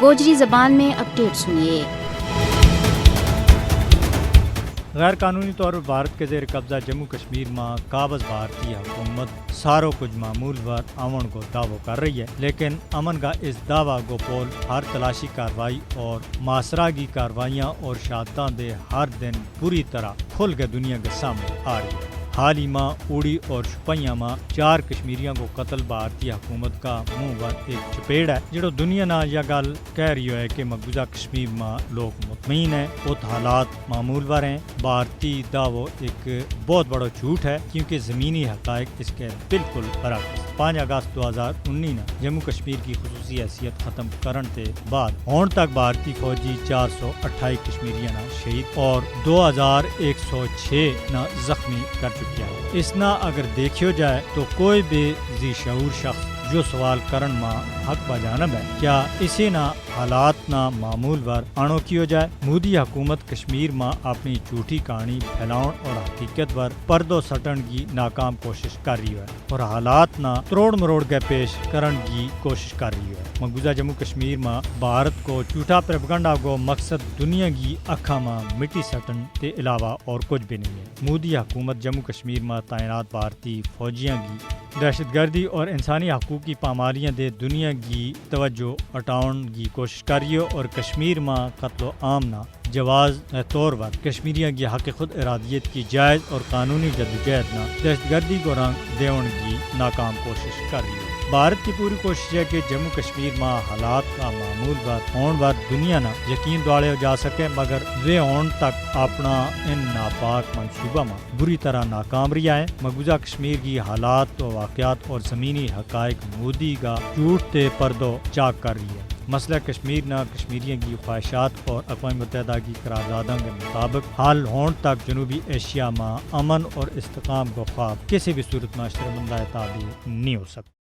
گوجری زبان میں اپڈیٹ سنیے۔ غیر قانونی طور پر بھارت کے زیر قبضہ جموں کشمیر میں قابض بھارتی حکومت سارو کچھ معمول ور امن کو دعویٰ کر رہی ہے، لیکن امن کا اس دعویٰ کو پول ہر تلاشی کارروائی اور محاصرہ کی کاروائیاں اور شہادتاں دے ہر دن پوری طرح کھل کے دنیا کے سامنے آ رہی ہے۔ حال ہی میں اوڑی اور شپیاں میں 4 کشمیریوں کو قتل بھارتی حکومت کا منہ ور ایک چپیڑ ہے، جڑو دنیا نہ یہ گل کہہ رہی ہے کہ مقبوضہ کشمیر میں لوگ مطمئن ہیں، ات حالات معمول ور ہیں۔ بھارتی دعوی ایک بہت بڑا جھوٹ ہے، کیونکہ زمینی حقائق اس کے بالکل برعکس۔ 5 اگست 2019 نے جموں کشمیر کی خصوصی حیثیت ختم کرن کے بعد ہون تک بھارتی فوجی 428 کشمیریوں نے شہید اور 2106 نے زخمی کر چکی ہے۔ اس نہ اگر دیکھو جائے تو کوئی بھی ذی شعور شخص جو سوال کرن ماں حق بجانب ہے، کیا اسی نہ حالات نہ معمول ور آنو کیو جائے۔ مودی حکومت کشمیر میں اپنی جھوٹی کہانی پھیلاؤن اور حقیقت ور پردو سٹن کی ناکام کوشش کر رہی ہے اور حالات نہ تروڑ مروڑ کے پیش کرن کی کوشش کر رہی ہے۔ مقبوضہ جموں کشمیر میں بھارت کو جھوٹا پروپیگنڈا کو مقصد دنیا کی اکھا میں مٹی سٹن کے علاوہ اور کچھ بھی نہیں ہے۔ مودی حکومت جموں کشمیر میں تعینات بھارتی فوجیاں کی دہشت گردی اور انسانی حقوق کی پامالیاں دے دنیا کی توجہ ہٹاؤن کی کوشش کر رہی ہے اور کشمیر میں قتل و عام نہ جواز طور پر کشمیریوں کی حق خود ارادیت کی جائز اور قانونی جدوجہد نہ دہشت گردی کو رنگ دیون کی ناکام کوشش کر رہی ہے۔ بھارت کی پوری کوشش ہے کہ جموں کشمیر میں حالات کا معمول بات ہون بات دنیا نہ یقین دوڑے ہو جا سکے، مگر وہ ہون تک اپنا ان ناپاک منصوبہ میں بری طرح ناکام رہا ہے۔ مقبوضہ کشمیر کی حالات و واقعات اور زمینی حقائق مودی کا جھوٹ تے پردو چاک کر رہی ہے۔ مسئلہ کشمیر نہ کشمیریوں کی خواہشات اور اقوام متحدہ کی قراردادوں کے مطابق حل ہون تک جنوبی ایشیا میں امن اور استحکام کو خواب کسی بھی صورت میں شرمندہ تعبیر نہیں ہو سکتا۔